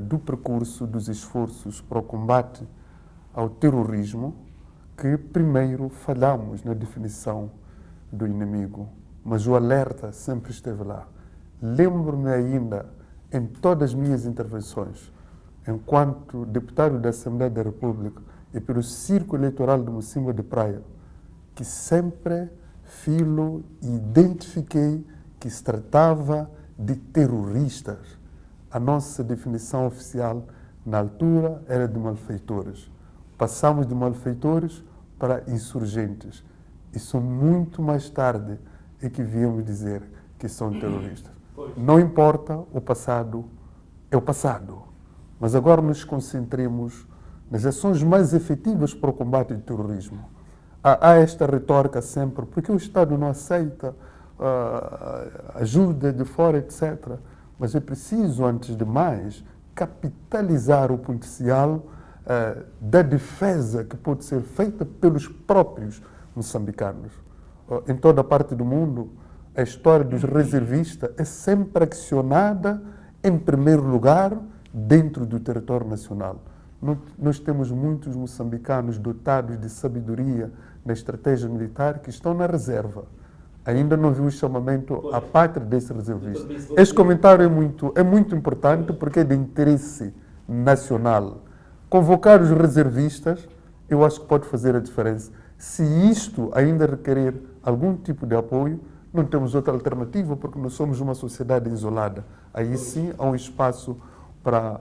do percurso dos esforços para o combate ao terrorismo que primeiro falhamos na definição do inimigo, mas o alerta sempre esteve lá. Lembro-me ainda, em todas as minhas intervenções, enquanto deputado da Assembleia da República e pelo Círculo Eleitoral de Mocimboa de Praia, que sempre filo e identifiquei que se tratava de terroristas. A nossa definição oficial na altura era de malfeitores. Passamos de malfeitores para insurgentes. E só muito mais tarde é que viemos dizer que são terroristas. Não importa, o passado é o passado. Mas agora nos concentremos nas ações mais efetivas para o combate do terrorismo. Há esta retórica sempre, porque o Estado não aceita ajuda de fora, etc. Mas é preciso, antes de mais, capitalizar o potencial da defesa que pode ser feita pelos próprios moçambicanos. Em toda a parte do mundo, a história dos reservistas é sempre acionada, em primeiro lugar, dentro do território nacional. Nós temos muitos moçambicanos dotados de sabedoria na estratégia militar que estão na reserva. Ainda não vi o chamamento à pátria desse reservista. Este comentário é muito importante porque é de interesse nacional. Convocar os reservistas, eu acho que pode fazer a diferença. Se isto ainda requerer algum tipo de apoio, não temos outra alternativa porque nós somos uma sociedade isolada. Aí sim há um espaço para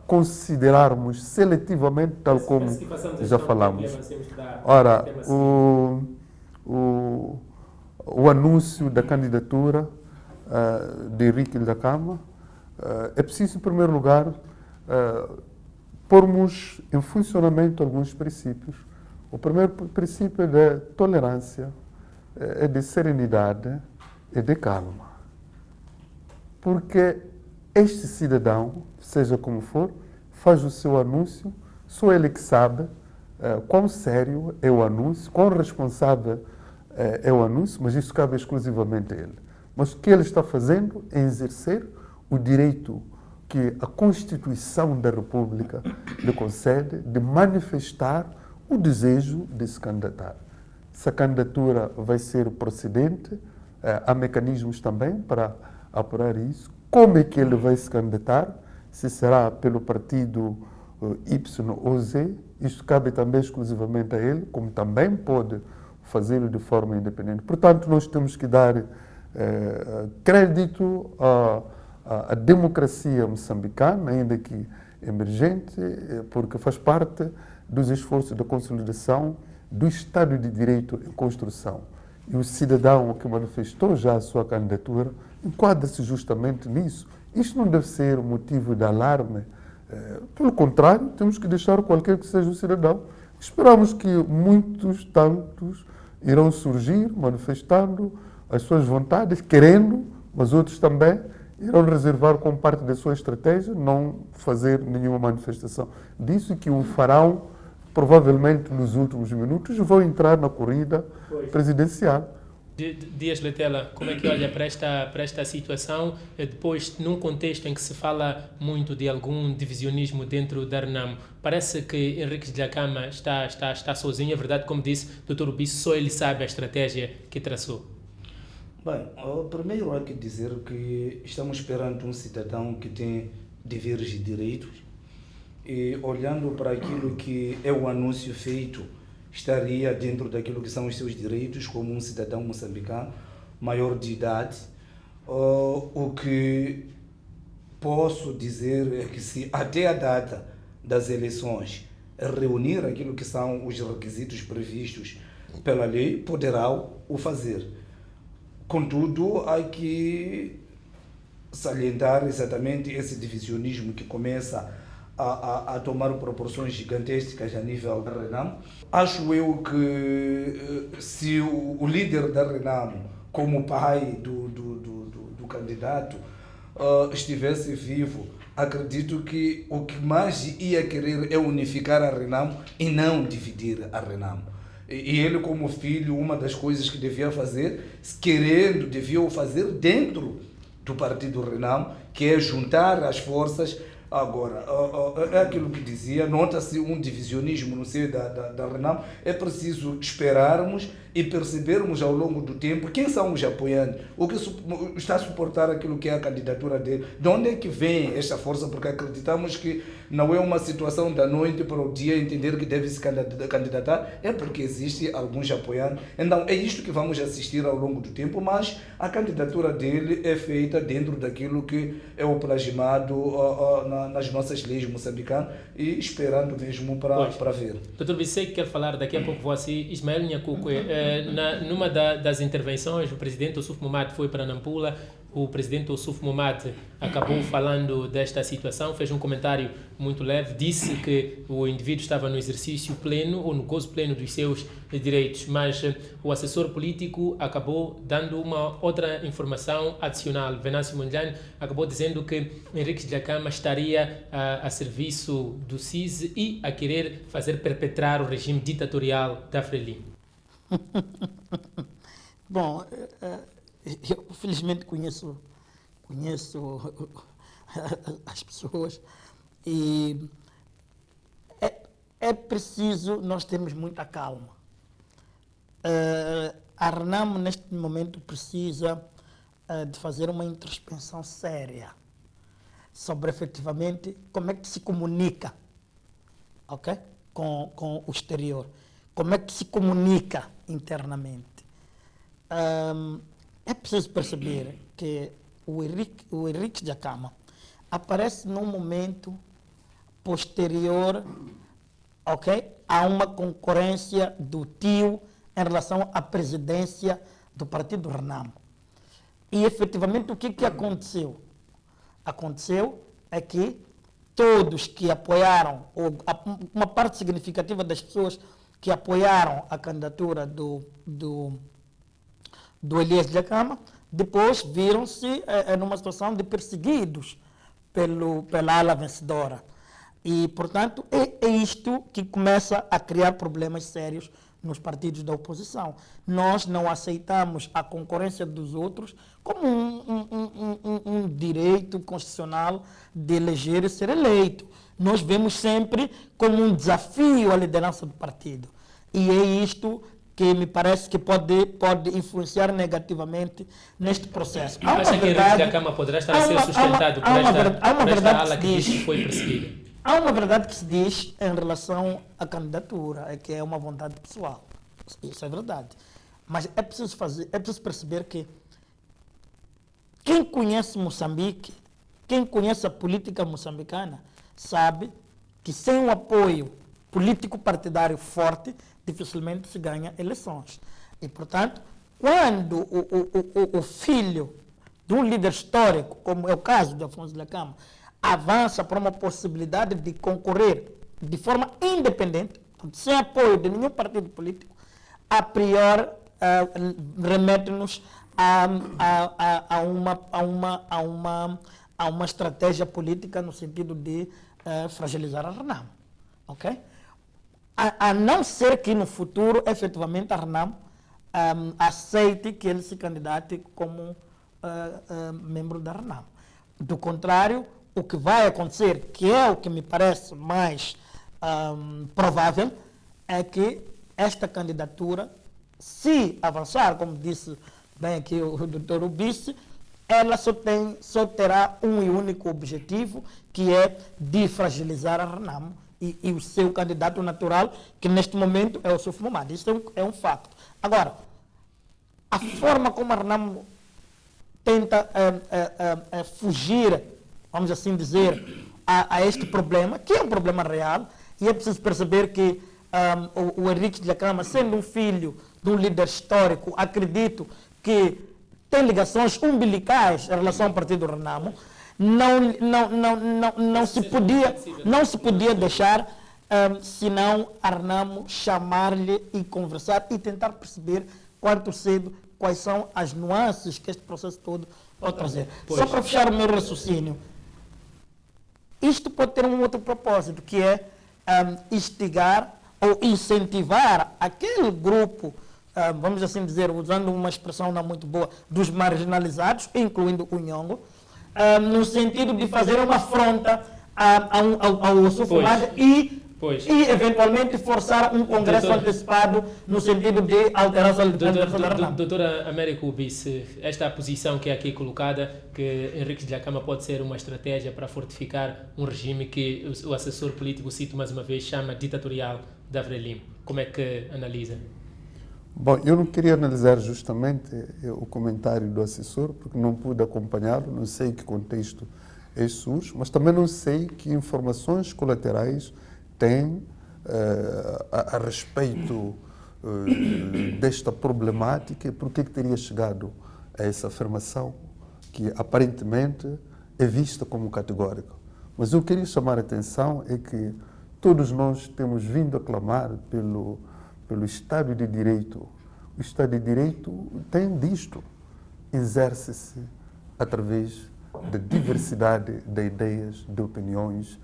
considerarmos seletivamente, tal como já falamos. Ora, o anúncio da candidatura de Henrique da Cama, é preciso, em primeiro lugar, pormos em funcionamento alguns princípios. O primeiro princípio é de tolerância, é de serenidade e de calma. Porque este cidadão, seja como for, faz o seu anúncio, só ele que sabe quão sério é o anúncio, quão responsável é o anúncio, mas isso cabe exclusivamente a ele. Mas o que ele está fazendo é exercer o direito que a Constituição da República lhe concede de manifestar o desejo de se candidatar. Se a candidatura vai ser procedente, há mecanismos também para apurar isso. Como é que ele vai se candidatar? Se será pelo partido Y ou Z, isso cabe também exclusivamente a ele, como também pode fazê-lo de forma independente. Portanto, nós temos que dar crédito à democracia moçambicana, ainda que emergente, porque faz parte dos esforços da consolidação do Estado de Direito em construção. E o cidadão que manifestou já a sua candidatura enquadra-se justamente nisso. Isto não deve ser motivo de alarme. Pelo contrário, temos que deixar qualquer que seja o cidadão. Esperamos que muitos tantos irão surgir manifestando as suas vontades, querendo, mas outros também irão reservar como parte da sua estratégia não fazer nenhuma manifestação. Disso que o farão, provavelmente nos últimos minutos, vão entrar na corrida presidencial. Dias Letela, como é que olha para esta situação, depois num contexto em que se fala muito de algum divisionismo dentro da Renamo? Parece que Henrique da Cama está sozinho, é verdade, como disse o Dr. Bisso, só ele sabe a estratégia que traçou. Bem, primeiro há que dizer que estamos perante um cidadão que tem deveres e direitos e olhando para aquilo que é o anúncio feito, estaria dentro daquilo que são os seus direitos como um cidadão moçambicano, maior de idade. O que posso dizer é que se até a data das eleições reunir aquilo que são os requisitos previstos pela lei, poderá o fazer. Contudo, há que salientar exatamente esse divisionismo que começa a tomar proporções gigantescas a nível da Renamo. Acho eu que se o líder da Renamo, como pai do candidato, estivesse vivo, acredito que o que mais ia querer é unificar a Renamo e não dividir a Renamo. E ele, como filho, uma das coisas que devia fazer, querendo, devia o fazer dentro do partido Renamo, que é juntar as forças. Agora, é aquilo que dizia, nota-se um divisionismo no seio da Renamo. É preciso esperarmos e percebermos ao longo do tempo quem são os apoiantes, o que está a suportar aquilo que é a candidatura dele, de onde é que vem esta força, porque acreditamos que não é uma situação da noite para o dia entender que deve se candidatar, é porque existe alguns apoiantes. Então é isto que vamos assistir ao longo do tempo, mas a candidatura dele é feita dentro daquilo que é o plasmado nas nossas leis moçambicanas e esperando mesmo para ver. Doutor Bissek quer falar, daqui a pouco vou assim. Ismael Nhacuque, numa das intervenções, o presidente Ossuf Momad foi para Nampula, o presidente Ossuf Momad acabou falando desta situação, fez um comentário muito leve, disse que o indivíduo estava no exercício pleno ou no gozo pleno dos seus direitos, mas o assessor político acabou dando uma outra informação adicional. Venâncio Mondlane acabou dizendo que Henriques Dhlakama estaria a serviço do CIS e a querer fazer perpetrar o regime ditatorial da Frelimo. Bom, eu felizmente conheço as pessoas e é preciso nós termos muita calma. A RENAMO neste momento precisa de fazer uma introspecção séria sobre efetivamente como é que se comunica, ok? Com o exterior, como é que se comunica internamente. É preciso perceber que o Henriques Dhlakama aparece num momento posterior, ok, a uma concorrência do tio em relação à presidência do partido RENAMO. E efetivamente o que aconteceu? Aconteceu é que todos que apoiaram, ou uma parte significativa das pessoas que apoiaram a candidatura do Elias Dhlakama, depois viram-se numa situação de perseguidos pela ala vencedora. E, portanto, é isto que começa a criar problemas sérios nos partidos da oposição. Nós não aceitamos a concorrência dos outros como um direito constitucional de eleger e ser eleito. Nós vemos sempre como um desafio à liderança do partido. E é isto que me parece que pode influenciar negativamente neste processo. Acha que Henriques Dhlakama poderá estar a ser sustentado por esta ala que diz que foi perseguida? Há uma verdade que se diz em relação à candidatura, é que é uma vontade pessoal. Isso é verdade. Mas é preciso perceber que quem conhece Moçambique, quem conhece a política moçambicana, sabe que sem um apoio político partidário forte, dificilmente se ganha eleições. E, portanto, quando o filho de um líder histórico, como é o caso de Afonso Dhlakama, avança para uma possibilidade de concorrer de forma independente, sem apoio de nenhum partido político, a priori remete-nos a uma estratégia política no sentido de fragilizar a RENAMO. Okay? A não ser que no futuro, efetivamente, a RENAMO aceite que ele se candidate como membro da RENAMO. Do contrário, o que vai acontecer, que é o que me parece mais provável, é que esta candidatura, se avançar, como disse bem aqui o doutor Ubice, ela só terá um e único objetivo, que é de fragilizar a RENAMO e o seu candidato natural, que neste momento é o Ossuf Momad. Isso é um facto. Agora, a forma como a RENAMO tenta fugir, vamos assim dizer, a este problema, que é um problema real, e é preciso perceber que o Henriques Dhlakama, sendo um filho de um líder histórico, acredito que tem ligações umbilicais em relação ao partido RENAMO, não se podia deixar, senão a RENAMO chamar-lhe e conversar e tentar perceber quanto cedo quais são as nuances que este processo todo pode trazer. Só para fechar o meu raciocínio, isto pode ter um outro propósito, que é instigar ou incentivar aquele grupo, vamos assim dizer, usando uma expressão não muito boa, dos marginalizados, incluindo o Nhongo, no sentido de fazer uma afronta ao Ossuf Momad e Pois. E, eventualmente, forçar um congresso Doutor- antecipado no sentido de alterar a legislação da Renamo. Doutora Américo Bice, esta posição que é aqui colocada, que Henrique Dhlakama pode ser uma estratégia para fortificar um regime que o assessor político, cito mais uma vez, chama ditatorial da Frelimo. Como é que analisa? Bom, eu não queria analisar justamente o comentário do assessor, porque não pude acompanhá-lo, não sei em que contexto isso surge, mas também não sei que informações colaterais tem a respeito desta problemática e por que teria chegado a essa afirmação que aparentemente é vista como categórica. Mas eu queria chamar a atenção é que todos nós temos vindo a clamar pelo Estado de Direito. O Estado de Direito tem disto, exerce-se através da diversidade de ideias, de opiniões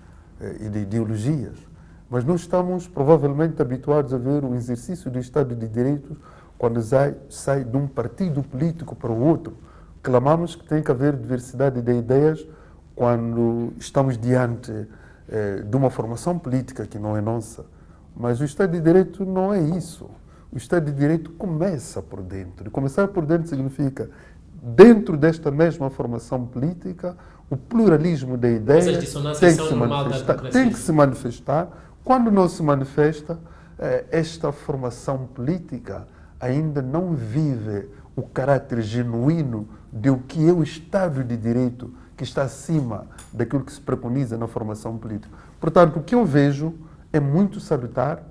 e de ideologias. Mas nós estamos provavelmente habituados a ver o exercício do Estado de Direito quando sai de um partido político para o outro. Clamamos que tem que haver diversidade de ideias quando estamos diante de uma formação política que não é nossa. Mas o Estado de Direito não é isso. O Estado de Direito começa por dentro. E começar por dentro significa, dentro desta mesma formação política, o pluralismo de ideias Essas dissonâncias são normais da democracia. tem que se manifestar. Quando não se manifesta, esta formação política ainda não vive o caráter genuíno de o que é o Estado de Direito que está acima daquilo que se preconiza na formação política. Portanto, o que eu vejo é muito salutar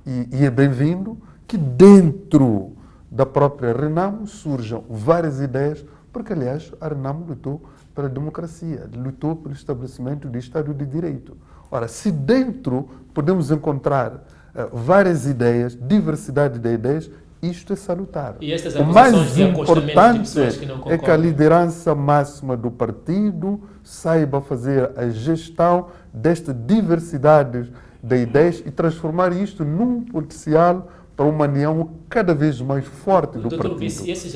e é bem-vindo que dentro da própria Renamo surjam várias ideias, porque, aliás, a Renamo lutou pela democracia, lutou pelo estabelecimento do Estado de Direito. Ora, se dentro podemos encontrar várias ideias, diversidade de ideias, isto é salutar. E estas O mais acusações de acostamento de importante pessoas que não é que concordam? a liderança máxima do partido saiba fazer a gestão desta diversidade de ideias e transformar isto num potencial para uma união cada vez mais forte do Doutor partido. Bice, esses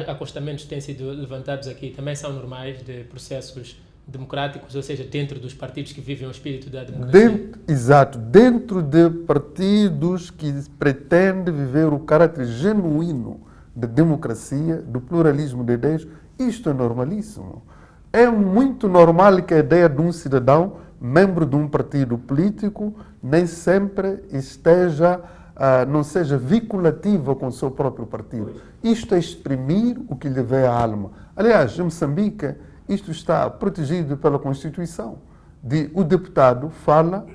acostamentos que têm sido levantados aqui também são normais de processos democráticos, ou seja, dentro dos partidos que vivem o espírito da democracia? Exato, dentro de partidos que pretendem viver o caráter genuíno da democracia, do pluralismo de ideias, isto é normalíssimo. É muito normal que a ideia de um cidadão, membro de um partido político, nem sempre não seja vinculativa com o seu próprio partido. Isto é exprimir o que lhe vem à alma. Aliás, em Moçambique, isto está protegido pela Constituição. O deputado fala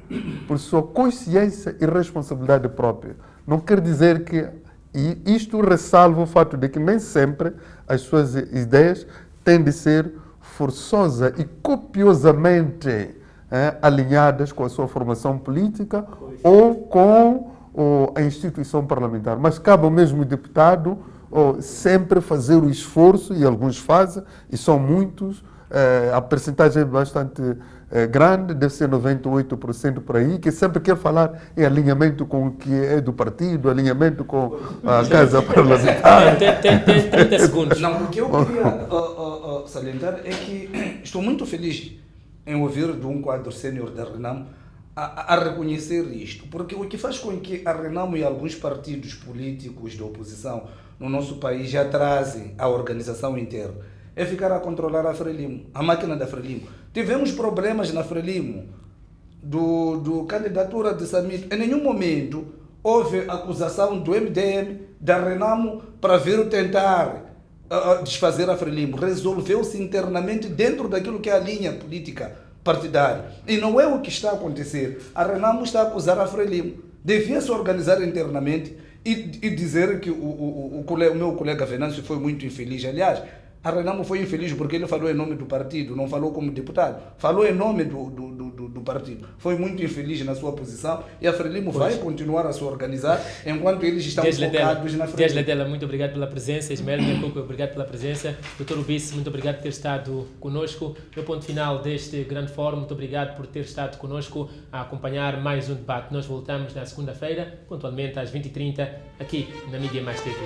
por sua consciência e responsabilidade própria. Não quer dizer que... E isto ressalva o fato de que nem sempre as suas ideias têm de ser forçosa e copiosamente alinhadas com a sua formação política ou com a instituição parlamentar. Mas cabe ao mesmo deputado sempre fazer o esforço, e alguns fazem, e são muitos, a percentagem é bastante grande, deve ser 98% por aí, que sempre quer falar em alinhamento com o que é do partido, alinhamento com a Casa Parlamentar. Tem 30 segundos. Não, o que eu queria salientar é que estou muito feliz em ouvir de um quadro sénior da Renamo a reconhecer isto, porque o que faz com que a Renamo e alguns partidos políticos de oposição no nosso país já trazem a organização interna é ficar a controlar a Frelimo, a máquina da Frelimo. Tivemos problemas na Frelimo do candidatura de Samit. Em nenhum momento houve acusação do MDM, da Renamo, para vir tentar desfazer a Frelimo. Resolveu-se internamente dentro daquilo que é a linha política partidária. E não é o que está a acontecer. A Renamo está a acusar a Frelimo. Devia se organizar internamente e dizer que o meu colega Venâncio foi muito infeliz. Aliás, a Renamo foi infeliz porque ele falou em nome do partido, não falou como deputado. Falou em nome do partido. Foi muito infeliz na sua posição e a Frelimo vai continuar a se organizar enquanto eles estão focados na Frelimo. Dias Ledela, muito obrigado pela presença. Ismael Nhacuco, obrigado pela presença. Doutor Bice, muito obrigado por ter estado conosco. No ponto final deste grande fórum, muito obrigado por ter estado conosco a acompanhar mais um debate. Nós voltamos na segunda-feira, pontualmente às 20h30, aqui na Mídia Mais TV.